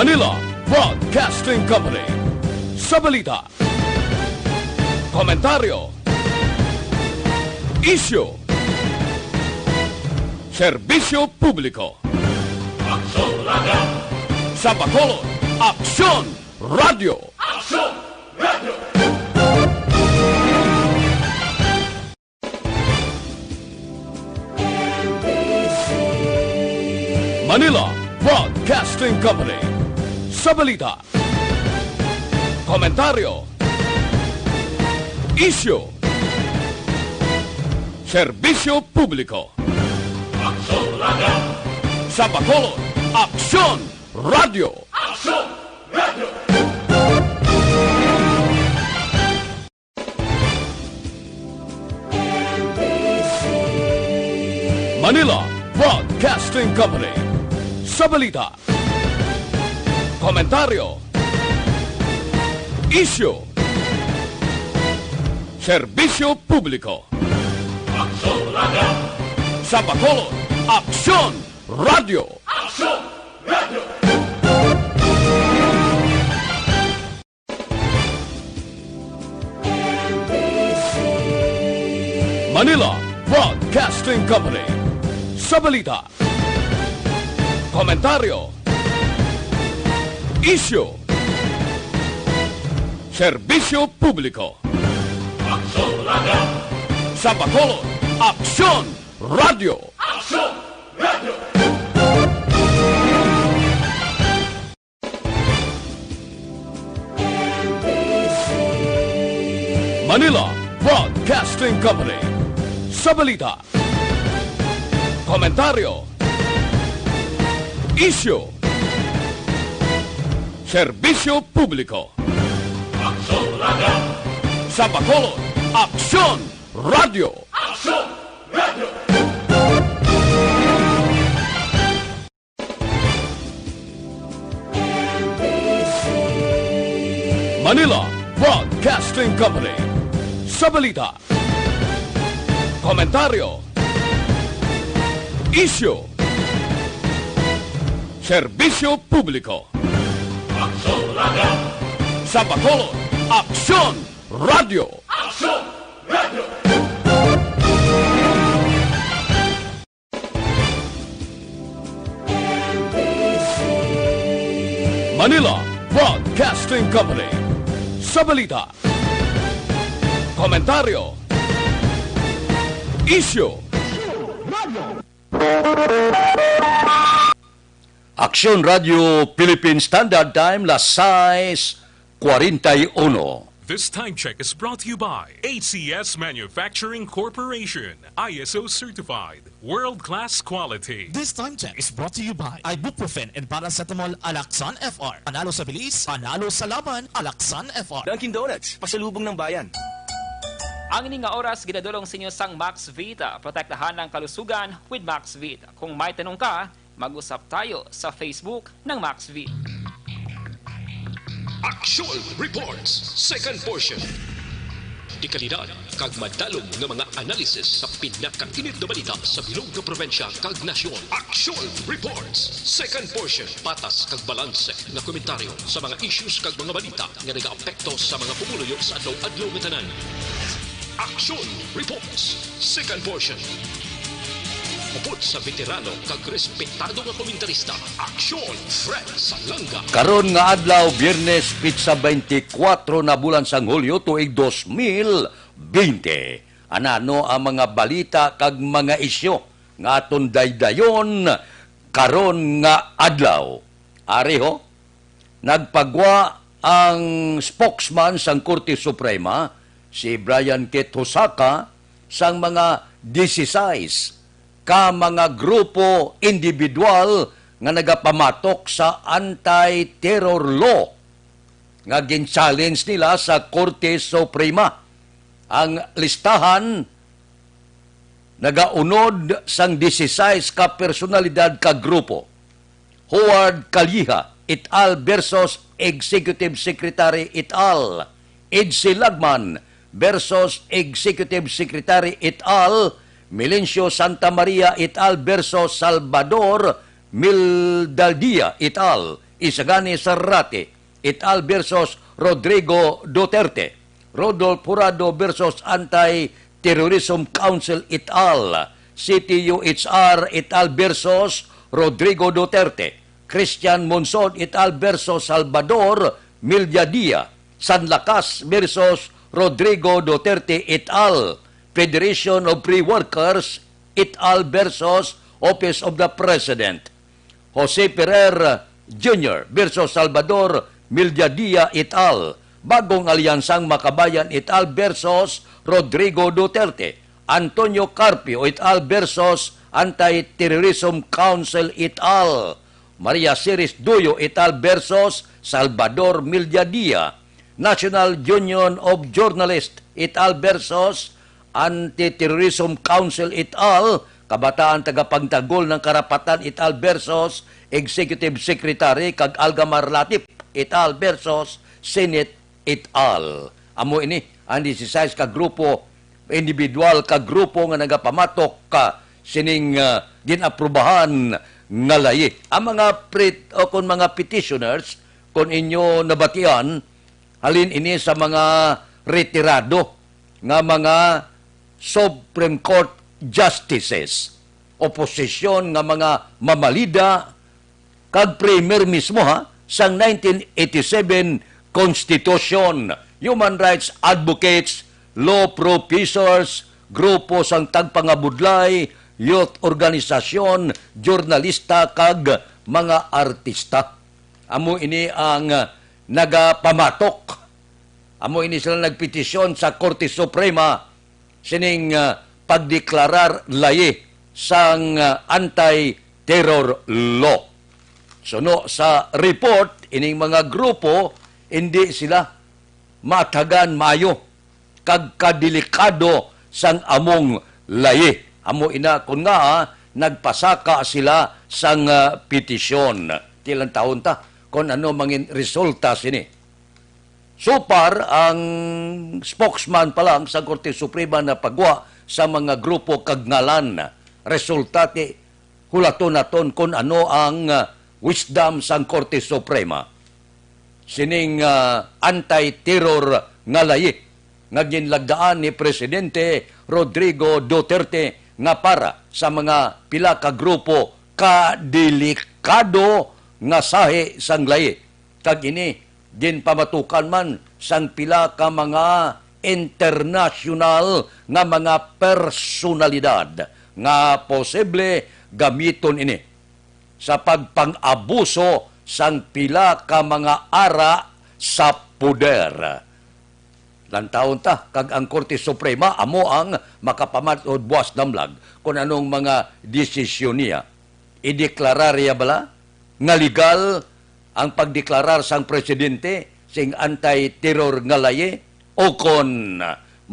Manila Broadcasting Company. Sa balita, komentaryo, isyu, serbisyo publiko. Aksyon Radio! Sa Bacolod, Aksyon Radio! Aksyon Radio! Manila Broadcasting Company. Sa balita, komentaryo, isyu, serbisyo publiko. Aksyon Radio! Sa Bacolod, Aksyon Radio! Aksyon Radio! Manila Broadcasting Company. Sa balita, komentaryo, isyu, serbisyo publiko. Aksyon Radio! Sa Bacolod, Aksyon Radio! Aksyon Radio! Manila Broadcasting Company. Sa balita, komentaryo, isyu, serbisyo publiko. Aksyon Radio! Sa Bacolod, Aksyon Radio! Aksyon Radio! Manila Broadcasting Company. Sa balita, komentaryo, isyu, serbisyo publiko. Aksyon Radio! Sa Bacolod, Aksyon Radio! Aksyon Radio! Manila Broadcasting Company. Sa balita, komentaryo, isyu, serbisyo publiko. Aksyon Radio! Sa Bacolod, Aksyon Radio! Aksyon Radio! Manila Broadcasting Company. Sa balita, komentaryo, isyu, Aksyon Radio Philippine Standard Time, las 6:41. This time check is brought to you by ACS Manufacturing Corporation, ISO certified, world-class quality. This time check is brought to you by Ibuprofen and Paracetamol Alaxan FR. Panalo sa bilis, panalo sa laban, Alaxan FR. Dunkin' Donuts, pasalubong ng bayan. Ang ini nga oras, ginadulong sa inyo sang Max Vita. Protektahan ng kalusugan with Max Vita. Kung may tanong ka, mag-usap tayo sa Facebook ng Max Vita. Aksyon Reports, second portion. Di kalidad, kag madalong ng mga analisis sa pinakainit na balita sa bilog na probinsya kag nasyon. Aksyon Reports, second portion. Patas kag balanse na komentaryo sa mga issues kag mga balita nga nag-aapekto sa mga pumuluyo sa adlaw-adlaw nga tanan. Aksyon Reports, second portion. Upod sa veterano kag respetado nga komentarista, Aksyon Fred Salanga. Karon nga adlaw, Biyernes, pitsa 24 na bulan sang Hulyo tuig 2020. Anano ang mga balita kag mga isyo nga aton daydayon karon nga adlaw. Ariho, nagpagwa ang spokesman sang Korte Suprema, si Brian K. Hosaka, sang mga 16 ka mga grupo individual nga nagapamatok sa anti-terror law nga gin-challenge nila sa Korte Suprema. Ang listahan nagaunod sang 16 ka personalidad ka grupo. Howard Calleja et al. Versus Executive Secretary et al. Edsy Lagman versus Executive Secretary et al. Melencio Santa Maria et al. Versus Salvador Mildaldia et al. Isagani Sarrate et al. Versus Rodrigo Duterte. Rodolfo Jurado versus Anti-Terrorism Council et al. CTUHR et al. Versus Rodrigo Duterte. Christian Monson et al. Versus Salvador Miljadilla. San Lakas versus Rodrigo Duterte et al. Federation of Free Workers et al. Versus Office of the President. Jose Ferrer Jr. versus Salvador Miljadilla et al. Bagong Alyansang Makabayan et al. Versus Rodrigo Duterte. Antonio Carpio et al. Versus Anti-Terrorism Council et al. Maria Ceres Duyo et al. Versus Salvador Miljadilla. National Union of Journalists et al. Versus Anti-Terrorism Council et al. Kabataan Tagapagtanggol ng Karapatan et al. Versus Executive Secretary kag Algamar Latif et al. Versus Senate et al. Amo ini ang 16 ka grupo, individual ka grupo nga nagapamatok ka sining ginaprubahan nga layi. Ang mga petitioners kung inyo nabatian halin ini sa mga retirado nga mga Supreme Court justices, oposisyon nga mga mamalida kag premier mismo sang 1987 Constitution, human rights advocates, law professors, grupo sang tagpangabudlay, youth organisasyon, jurnalista kag mga artista. Amo ini ang nagapamatok. Amo ini sila nagpetisyon sa Korte Suprema sining pagdeklarar layi sang anti-terror law. Suno sa report, ining mga grupo, hindi sila matagan mayo kag kadelikado sang among layi. Amo ina kun nga nagpasaka sila sang petisyon. Tilang taon ta kung ano mangin resulta sini. So far, ang spokesman pa lang sa Korte Suprema na pagwa sa mga grupo kagngalan. Resulta ti hulaton-naton kung ano ang wisdom sa Korte Suprema. Sining anti-terror nga layi nga ginlagdaan ni Presidente Rodrigo Duterte nga para sa mga pila ka grupo kadelikado nga sahi sang layi. Kag ini din pamatukan man sang pila ka mga international nga mga personalidad nga posible gamiton ini sa pagpang-abuso sang pila ka mga ara sa poder. Lan taon ta, kag ang Korte Suprema, amo ang makapamatod buwas damlag kung anong mga desisyon niya. Ideklararya bala nga legal ang pagdeklarar sang presidente sing anti-terror nga layi o kon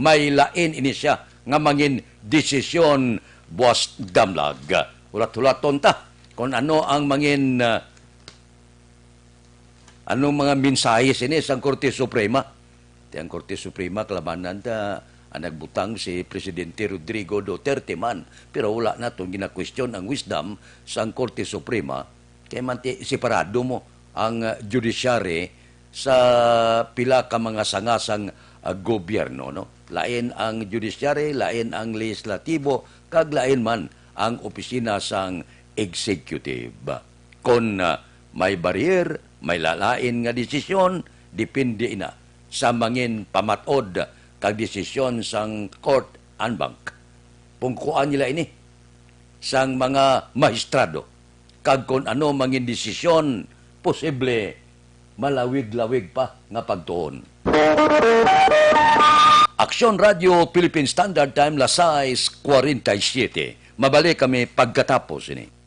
may lain ini siya nga mangin desisyon buwas damlag. Hulat-hulaton ta kung ano ang mangin anong mga mensahe sini sa Korte Suprema. Ang Korte Suprema kalabanan ta ang nagbutang si Presidente Rodrigo Duterte man. Pero wala na itong gina-question ang wisdom sa Korte Suprema. Kaya man separado mo ang judiciary sa pila ka mga sangasang gobyerno. No? Lain ang judiciary, lain ang legislatibo, kag lain man ang opisina sang executive. Kung may barrier, may lalain nga desisyon, depende na sa mangin pamatod kag desisyon sang court and bank. Pungkuan nila ini sang mga maestrado kag kung ano mangin desisyon posible malawig-lawig pa nga pagtuon. Aksyon Radio Philippine Standard Time las 6:47. Mabalik kami pagkatapos ini.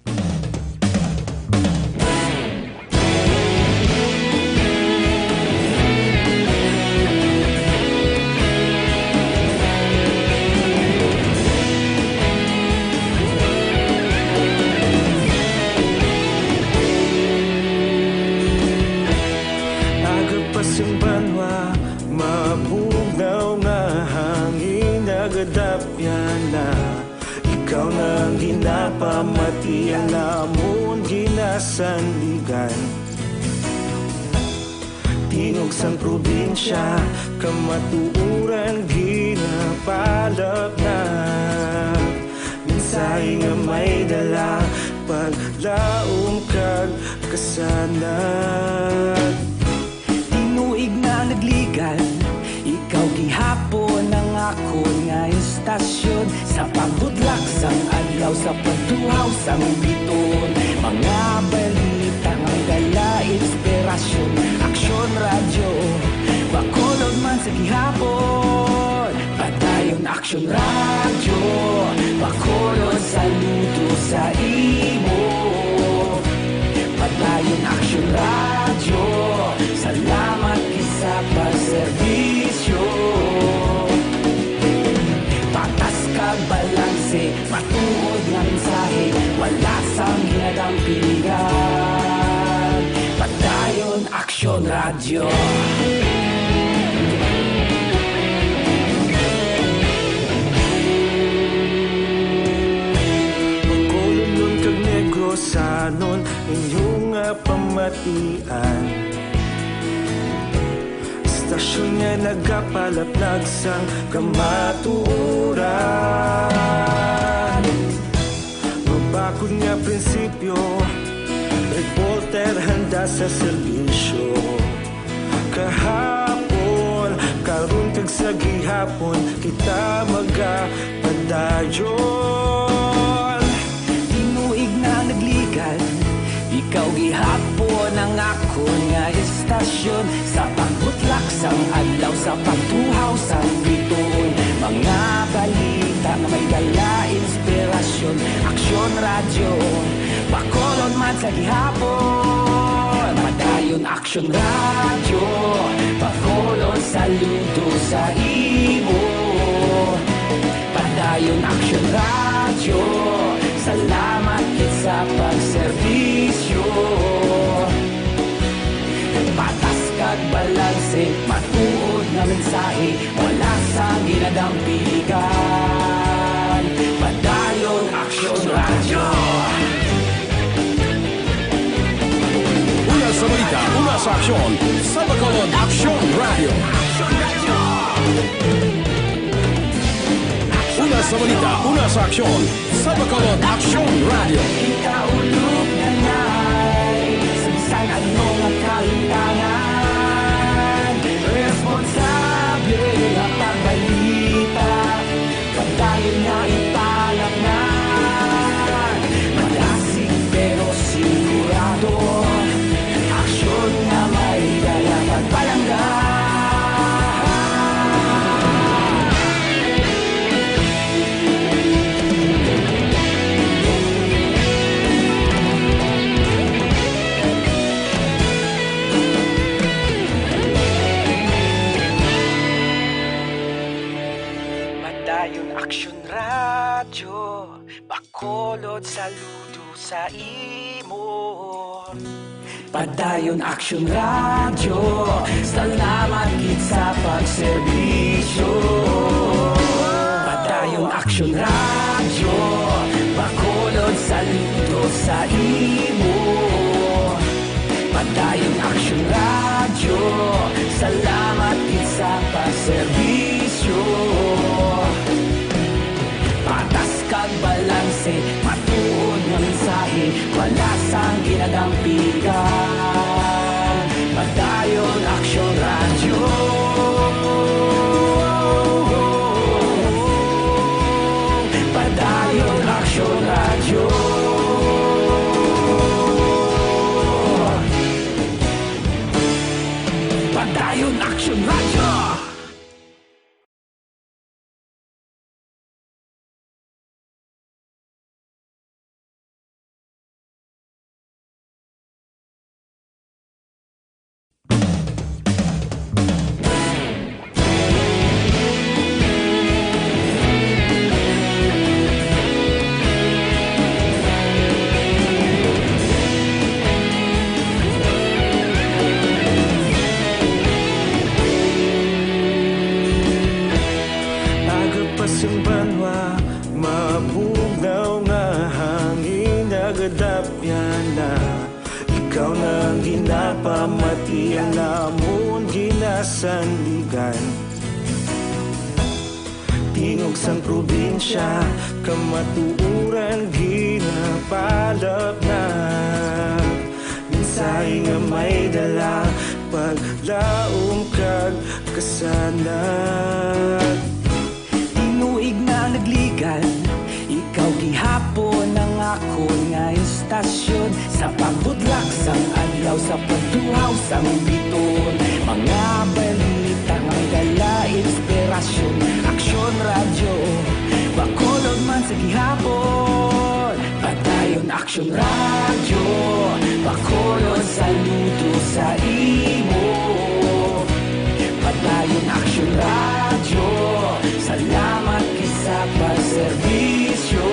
Ikaw nang ginapamati ang namon ginasandigan tingog sang probinsya, kamatuuran ginapalap na. Minsay nga may dala, paglaom kag kasanad. Tinuig na nagligan, ikaw gihapon ang ako nga istasyon. Sa pagbudlak sang adlaw, sa pagtuhaw sang biton, mga balita nga dala inspirasyon. Aksyon radyo, bakulog man sa gihapon. Padayon aksyon radyo, bakulog saludo sa imo. Padayon aksyon radyo, salamat kisa pagserbisyo. Patas kag balanse, matuod nga mensahe, wala sang ginadampingan. Padayon aksyon radyo. Magkulunod kag negosanon, inyong nga pamatian. Stasyon nga nagapalaplag sang kamatuuran. Mabakod nga prinsipyo, reporter handa sa serbisyo. Kahapon, karon kag sa gihapon, kita magapadayon. Tinuig na nagligan, ikaw gihapon ang ako nga istasyon. Sa pagbutlak sang adlaw, sa pagtuhaw sang biton, mga balita nga may dala inspirasyon. Aksyon radyo, bakolon man sa gihapon. Padayon aksyon radyo, bakolon saludo sa imo. Padayon aksyon radyo, salamat kit sa pagserbisyo. Patas kag balanse, matuod na mensahe, wala sang ginadampiligan. Padayon aksyon radyo. Una sa balita, una sa aksyon, sa Bacolod Aksyon Radio. Una sa balita, una sa aksyon, sa Bacolod Aksyon Radio. Kita ulog na na'y sansan ano nga kahintangan. Responsable ang pagbalita, padayon na italak na. Malasig pero sigurado, aksyon na may dala pagpalanggan. Padayon aksyon radyo, bakolod saludo sa imo. Padayon aksyon radyo, salamat kit sa pagserbisyo. Padayon aksyon radyo, bakolod saludo sa imo. Padayon aksyon radyo, salamat kit sa pagserbisyo. Patas kag balanse, matuod nga mensahe, wala sang ginadampigan. Padayon aksyon radyo. Padayon aksyon radyo. Padayon aksyon radyo. nagadapyan na ikaw nang ginapamatian na mo sandigan. Tingog sang probinsya, kamatuuran ginapalap na. Minsay nga may dala, paglaom kag kasanag. Tinuig na nagligan, ikaw gihapon ang ako nga istasyon. Sa pagbudlak sang adlaw, sa pagduhaw sang biton. Mga balita nga dala inspirasyon. Aksyon radyo, bakolod man sa gihapon. Padayon aksyon radyo, bakolod saludo sa imo. Padayon aksyon radyo, salamat kisa pagserbisyo.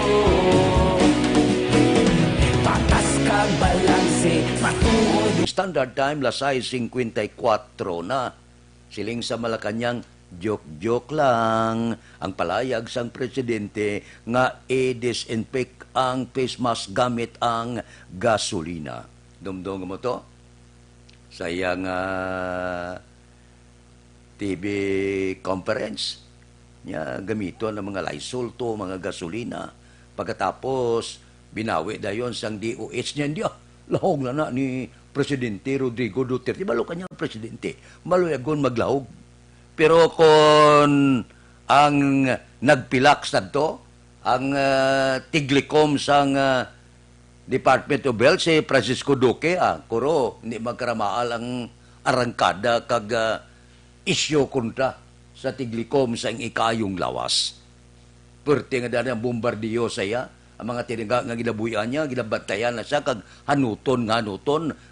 Patas kag balanse, matuod. Standard time, lasay 54 na. Siling sa Malacanang, joke-joke lang. Ang palayag sang presidente nga i-disinfect ang face mask gamit ang gasolina. Dumdong mo to? Sayang TV conference niya gamito ng mga Lysol to, mga gasolina. Pagkatapos, binawi dayon sang DOH niya. Hindi lahog na ni Presidente Rodrigo Duterte. Malo kanyang presidente. Maluyagon maglahog. Pero kung ang nagpilak sa to, ang tiglikom sang Department of Health, si Francisco Duque, kuro, hindi magkaramaal ang arangkada kag isyo kontra sa tiglikom sang ikayong lawas. Pwerte nga dahil ang bombardiyo saya, ang mga tinangga nga ginabuyan niya, ginabantayan na siya, kag hanuton,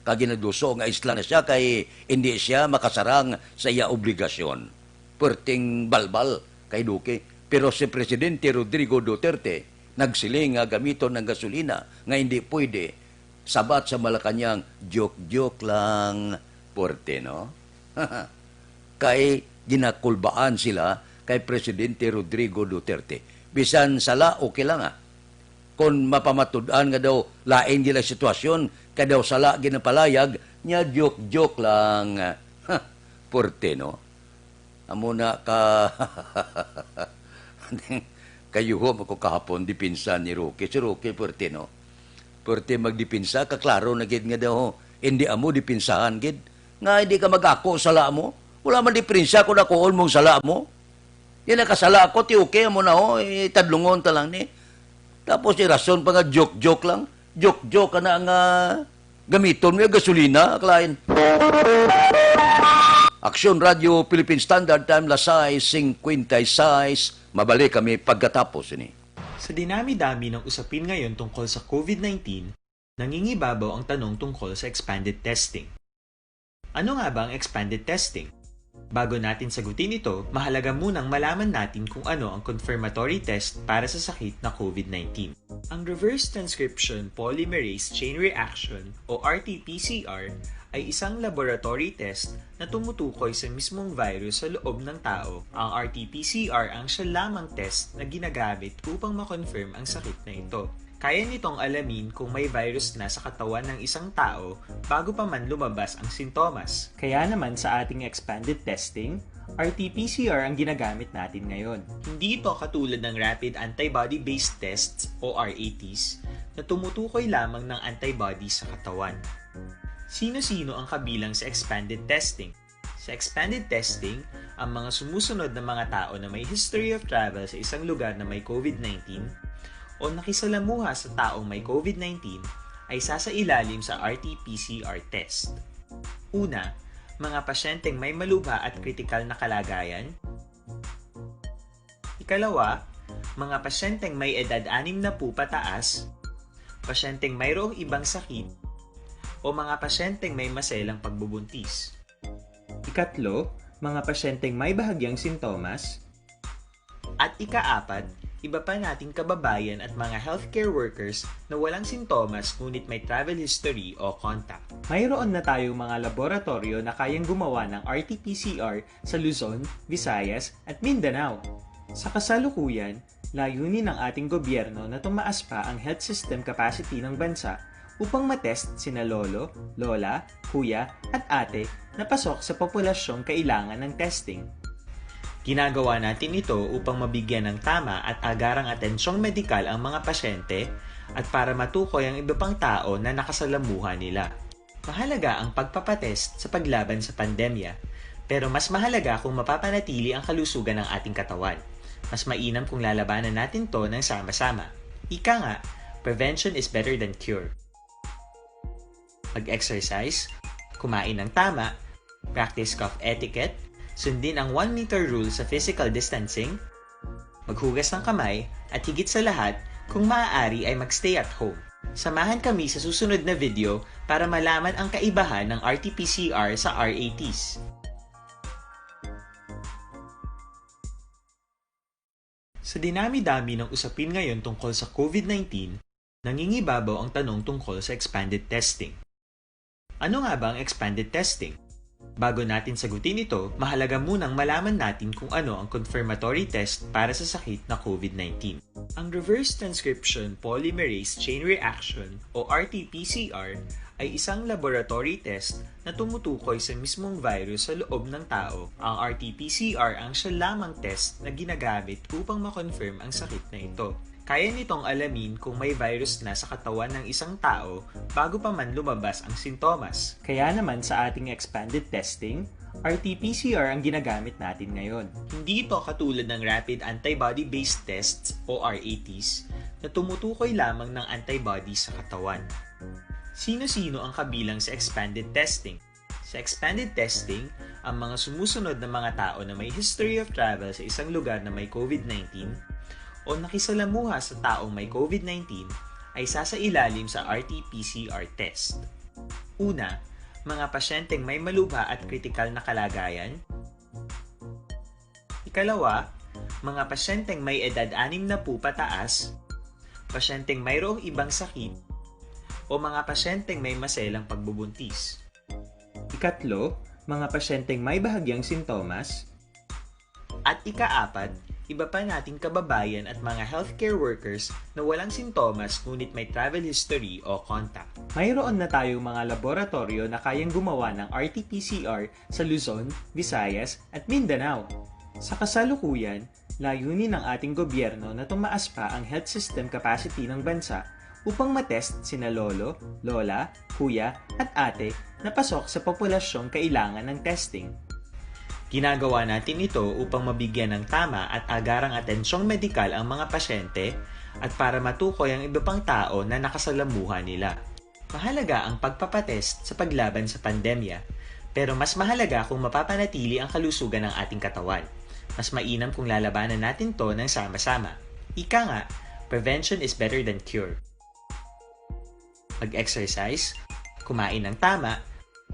kag ginaduso nga isla na siya, kay hindi siya makasarang sa iya obligasyon. Pwerteng balbal kay Duque. Pero si Presidente Rodrigo Duterte, nagsiling nga gamiton ng gasolina, nga hindi pwede, sabat sa Malacanang, joke-joke lang, pwerte, no? Kay ginakulbaan sila kay Presidente Rodrigo Duterte. Bisan sala, okay lang kung mapamatudan nga daw lain gila sitwasyon, kaya daw sala ginapalayag, niya joke-joke lang. Porte, no? Amuna ka... Kayuhom ako kahapon, dipinsa ni Roque. Si Roque, porte, no? Porte magdipinsa, kaklaro na gid nga daw, hindi amo dipinsahan, gid. Nga hindi ka mag-ako sala mo. Wala man dipinsa kung nakuon mong sala mo. Yan nakasala ako, ti okay mo na tadlungon ta lang ni. Tapos rason pa nga joke-joke lang. Joke-joke ka na nga gamiton mo yung gasolina, klain. Aksyon Radio Philippine Standard Time, lasay 56. Mabalik kami pagkatapos ini. Sa dinami-dami ng usapin ngayon tungkol sa COVID-19, nangingibabaw ang tanong tungkol sa expanded testing. Ano nga ba ang expanded testing? Bago natin sagutin ito, mahalaga munang malaman natin kung ano ang confirmatory test para sa sakit na COVID-19. Ang Reverse Transcription Polymerase Chain Reaction o RT-PCR ay isang laboratory test na tumutukoy sa mismong virus sa loob ng tao. Ang RT-PCR ang siya lamang test na ginagamit upang makonfirm ang sakit na ito. Kaya nitong alamin kung may virus na sa katawan ng isang tao bago pa man lumabas ang sintomas. Kaya naman sa ating expanded testing, RT-PCR ang ginagamit natin ngayon. Hindi ito katulad ng Rapid Antibody-Based Tests o RATs na tumutukoy lamang ng antibodies sa katawan. Sino-sino ang kabilang sa expanded testing? Sa expanded testing, ang mga sumusunod na mga tao na may history of travel sa isang lugar na may COVID-19 o nakisalamuha sa taong may COVID-19 ay sasailalim sa RT-PCR test. Una, mga pasyenteng may malubha at kritikal na kalagayan. Ikalawa, mga pasyenteng may edad 60 pataas, pasyenteng mayroong ibang sakit, o mga pasyenteng may maselang pagbubuntis. Ikatlo, mga pasyenteng may bahagyang sintomas. At ikaapat, iba pa nating kababayan at mga healthcare workers na walang sintomas ngunit may travel history o contact. Mayroon na tayong mga laboratorio na kayang gumawa ng RT-PCR sa Luzon, Visayas at Mindanao. Sa kasalukuyan, layunin ng ating gobyerno na tumaas pa ang health system capacity ng bansa upang matest sina lolo, lola, kuya at ate na pasok sa populasyong kailangan ng testing. Ginagawa natin ito upang mabigyan ng tama at agarang atensyong medikal ang mga pasyente at para matukoy ang iba pang tao na nakasalamuha nila. Mahalaga ang pagpapatest sa paglaban sa pandemya, pero mas mahalaga kung mapapanatili ang kalusugan ng ating katawan. Mas mainam kung lalabanan natin to ng sama-sama. Ika nga, prevention is better than cure. Mag-exercise, kumain ng tama, practice cough etiquette, sundin ang 1 meter rule sa physical distancing, maghugas ng kamay, at higit sa lahat, kung maaari ay magstay at home. Samahan kami sa susunod na video para malaman ang kaibahan ng RT-PCR sa RATs. Sa dinami-dami ng usapin ngayon tungkol sa COVID-19, nangingibabaw ang tanong tungkol sa expanded testing. Ano nga ba ang expanded testing? Bago natin sagutin ito, mahalaga munang malaman natin kung ano ang confirmatory test para sa sakit na COVID-19. Ang reverse transcription polymerase chain reaction o RT-PCR ay isang laboratory test na tumutukoy sa mismong virus sa loob ng tao. Ang RT-PCR ang siya lamang test na ginagamit upang makonfirm ang sakit na ito. Kaya nitong alamin kung may virus na sa katawan ng isang tao bago pa man lumabas ang sintomas. Kaya naman sa ating expanded testing, RT-PCR ang ginagamit natin ngayon. Hindi ito katulad ng Rapid Antibody-Based Tests o RATs na tumutukoy lamang ng antibodies sa katawan. Sino-sino ang kabilang sa expanded testing? Sa expanded testing, ang mga sumusunod na mga tao na may history of travel sa isang lugar na may COVID-19 o nakisalamuha sa taong may COVID-19 ay sasailalim sa RT-PCR test. Una, mga pasyenteng may malubha at kritikal na kalagayan. Ikalawa, mga pasyenteng may edad 60 pataas, pasyenteng mayroong ibang sakit, o mga pasyenteng may maselang pagbubuntis. Ikatlo, mga pasyenteng may bahagyang sintomas. At ikaapat, iba pa nating kababayan at mga healthcare workers na walang sintomas ngunit may travel history o contact. Mayroon na tayong mga laboratorio na kayang gumawa ng RT-PCR sa Luzon, Visayas at Mindanao. Sa kasalukuyan, layunin ng ating gobyerno na tumaas pa ang health system capacity ng bansa upang matest sina lolo, lola, kuya at ate na pasok sa populasyong kailangan ng testing. Ginagawa natin ito upang mabigyan ng tama at agarang atensyong medikal ang mga pasyente at para matukoy ang iba pang tao na nakasalamuha nila. Mahalaga ang pagpapatest sa paglaban sa pandemya, pero mas mahalaga kung mapapanatili ang kalusugan ng ating katawan. Mas mainam kung lalabanan natin to ng sama-sama. Ika nga, prevention is better than cure. Mag-exercise, kumain ng tama,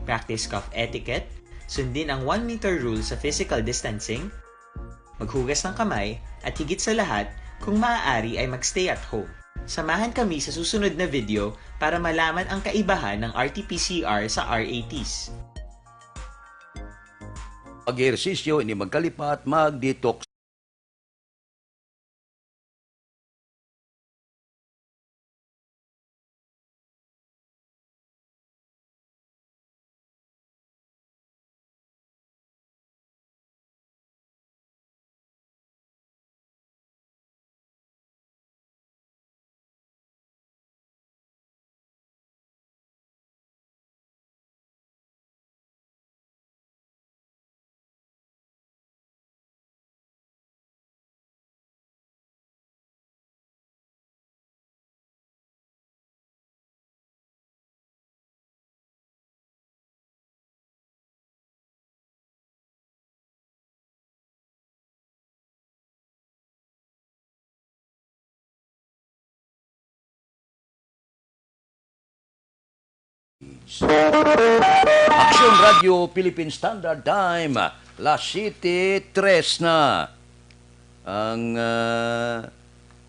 practice cough etiquette, sundin ang 1 meter rule sa physical distancing, maghugas ng kamay, at higit sa lahat, kung maaari ay magstay at home. Samahan kami sa susunod na video para malaman ang kaibahan ng RT-PCR sa RATs. Pag-ehersisyo, hindi magkalipat, mag-detox. Aksyon Radio Philippine Standard Time, Las City 3 na. Ang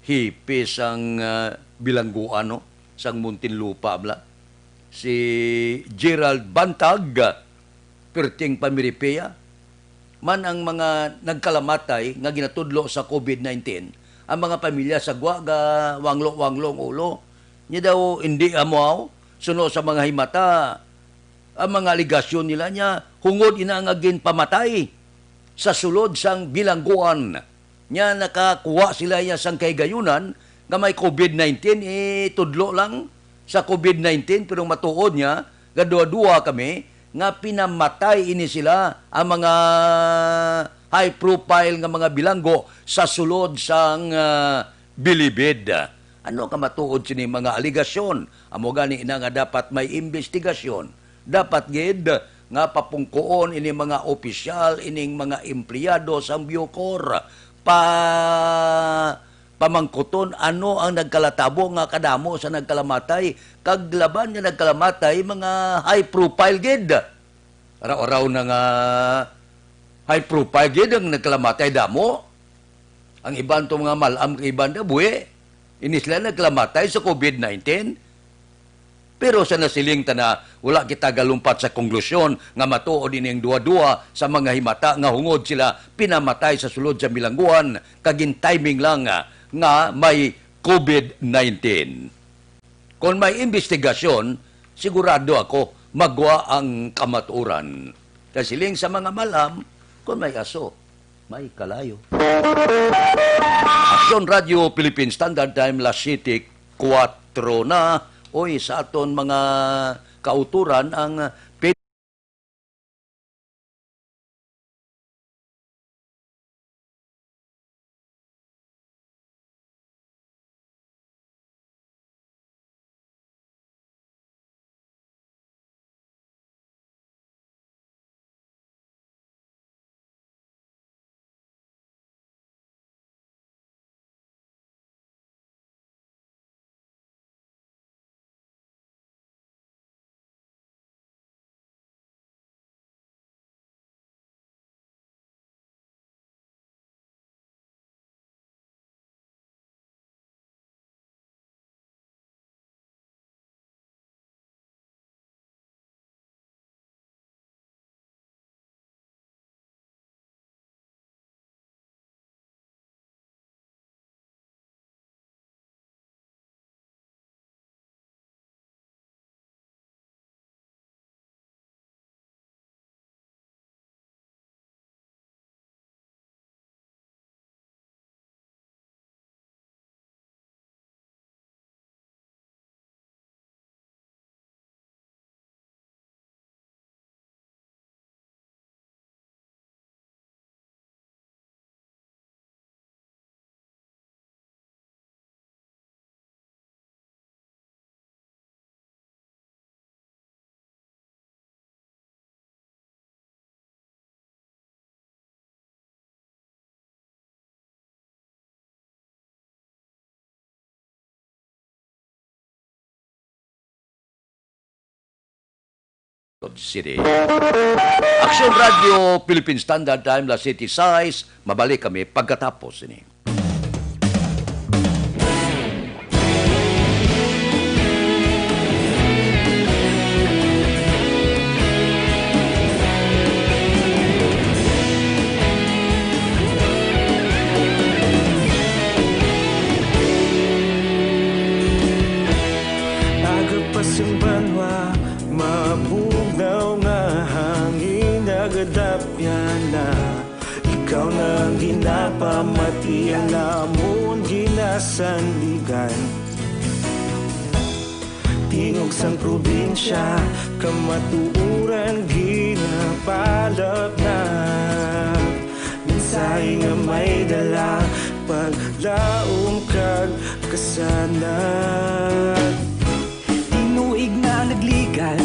hipis ang bilangguan no? Sang Muntinlupa bla. Si Gerald Bantag, perting pamiripea. Man ang mga nagkalamatay nga ginatudlo sa COVID-19, ang mga pamilya sa Guaga, Wanglo-Wanglong ulo. Niya daw hindi amaw, suno sa mga himata, ang mga aligasyon nila niya, hungod inangagin pamatay sa sulod sang bilangguan. Nya nakakuha sila niya sang kaygayunan nga may COVID-19, tudlo lang sa COVID-19, pero matuod niya, gadua-dua kami, nga pinamatay ini sila ang mga high profile nga mga bilanggo sa sulod sang bilibid. Ano ka matuod sini mga aligasyon? Amo gani ina nga dapat may investigasyon. Dapat gid nga papungkoon ini mga opisyal, ining mga empleyado sa Bucor pamangkuton ano ang nagkalatabo nga kadamo sa nagkalamatay, kag laban nga nagkalamatay mga high profile gid. Araw-araw na nga high profile gid ang nagkalamatay damo. Ang iban to mga malam kay iban da buhi. Ini sila nagkalamatay sa COVID-19. Pero sa nasiling na wala kita galumpat sa konklusyon nga matuod ining duwa-duwa sa mga himata nga hungod sila pinamatay sa sulod sa bilangguan kagin timing lang nga may COVID-19. Kung may investigasyon, sigurado ako magwa ang kamaturan. Kasiling sa mga malam, kung may aso, may kalayo. Aksyon Radio Philippine Standard Time, Las City, 4 na. Oy, sa aton mga kauturan ang City. Aksyon Radio Philippine Standard Time, Las City Size. Mabalik kami pagkatapos ini. Agapasumbanwa, mabugnaw nga hangin nagadapyan na. Ikaw nang ginapamatian namon ginasandigan. Tingog sang probinsya, kamatuuran ginapalap na. Minsay nga may dala, paglaom kag kasanad. Tinuig na nagligan,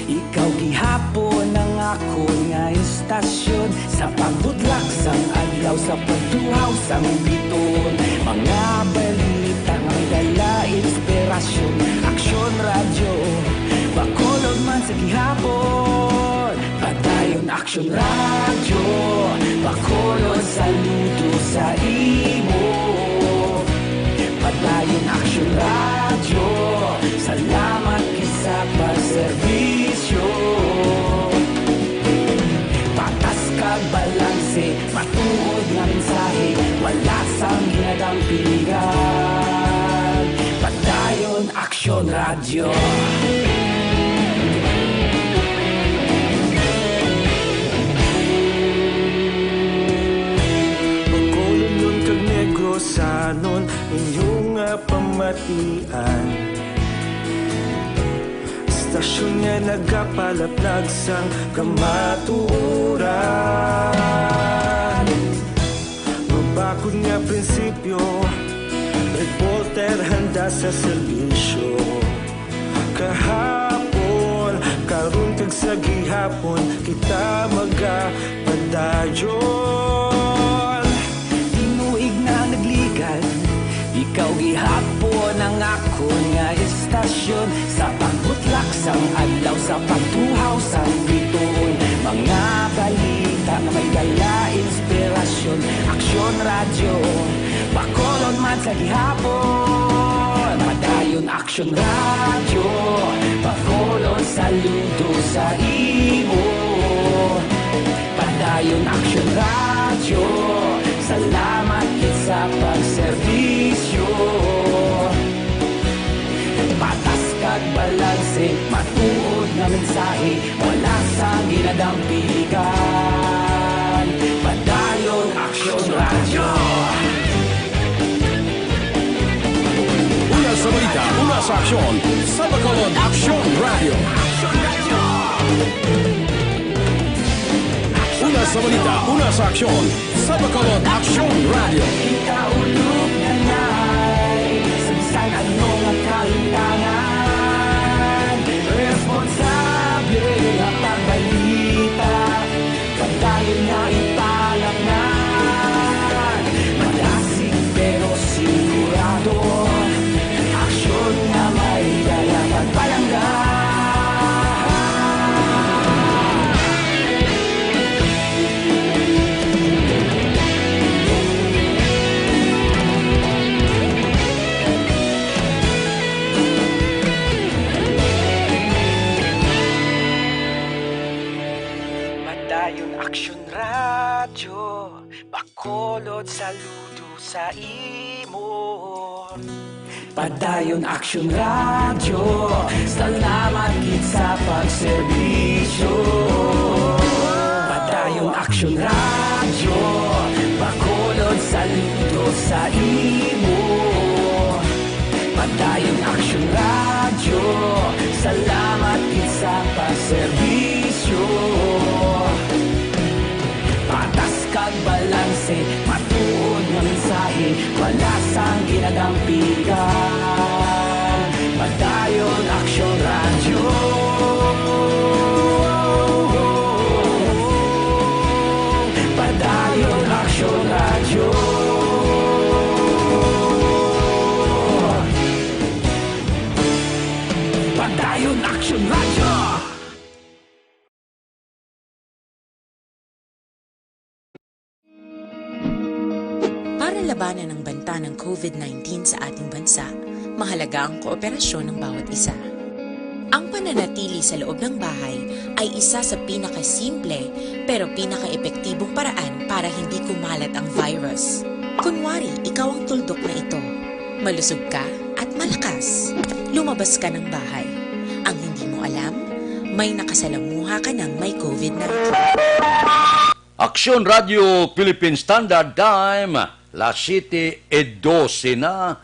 ikaw gihapon ang ako nga istasyon. Sa pagbudlak sang adlaw, sa pagtuhaw sang biton. Mga balita nga dala inspirasyon. Aksyon radyo, bakolog man sa gihapon. Padayon aksyon radyo, bakolog saludo sa imo. Padayon aksyon radyo, salamat kisa pagserbisyo. Patas kag balanse, matuod nga mensahe, wala sang hinadang piligan. Padayon aksyon radyo. danon inyong pamatian. Istasyon nga nagapalaplag sang kamatuoran. Mabakod nga prinsipyo, reporter handa sa serbisyo. Kahapon, karon kag sa gihapon, kita magapadayon. Tinuig na nagligan, ikaw gihapon ang ako nga istasyon. Sa pagbutlak sang adlaw, sa pagtuhaw sang bituon, mga balita nga may dala inspirasyon. Aksyon radyo, bakolon man sa gihapon. Padayon aksyon radyo, bakolon saludo sa imo. Padayon aksyon radyo, salamat kit sa pagserbisyo. Patas kag balanse, matuod nga mensahe, wala sa ginadampigan. Padayon aksyon radyo. Una sa balita, una sa aksyon, sa Bacolod Aksyon Radio. Una sa balita, una sa aksyon, sa Bacolod Aksyon Radio. Ikaulog na na'y sansan ano nga kaintangan. Responsable nga pagbalita, pagdayon nga ipalaknan. Malasig pero sigurado, aksyon nga may dala pagpalanggan. Padayon aksyon radyo, bakolod saludo sa imo. Padayon aksyon radyo, salamat kit sa pagserbisyo. Padayon aksyon radyo, bakolod saludo sa imo. Padayon aksyon radyo, salamat kit sa pagserbisyo. Patas kag balanse, matuod nga mensahe, wala sang ginadampigan. Padayon aksyon radyo. Padayon aksyon radyo. Padayon aksyon radyo. Para labanan ang banta ng COVID-19 sa ating bansa, mahalaga ang kooperasyon ng bawat isa. Ang pananatili sa loob ng bahay ay isa sa pinakasimple pero pinaka-epektibong paraan para hindi kumalat ang virus. Kunwari, ikaw ang tuldok na ito. Malusog ka at malakas. Lumabas ka ng bahay. Ang hindi mo alam, may nakasalamuha ka ng may COVID-19. Aksyon Radio Philippine Standard Time, las 7:12 na.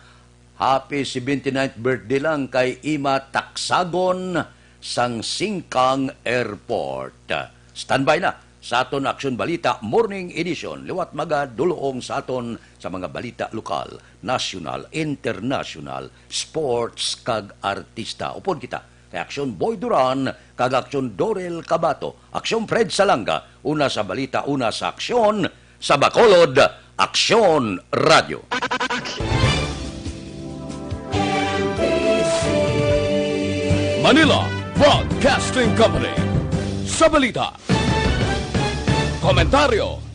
Happy 79th birthday lang kay Ima Taksagon sang Singkang Airport. Standby na sa aton Aksyon Balita Morning Edition. Liwat magadulong sa aton sa mga balita lokal, national, international, sports kag artista. Upon kita kay Aksyon Boy Duran kag Aksyon Dorel Cabato. Aksyon Fred Salanga, una sa balita, una sa aksyon, sa Bacolod Aksyon Radio. Manila Broadcasting Company. Sa balita, komentaryo,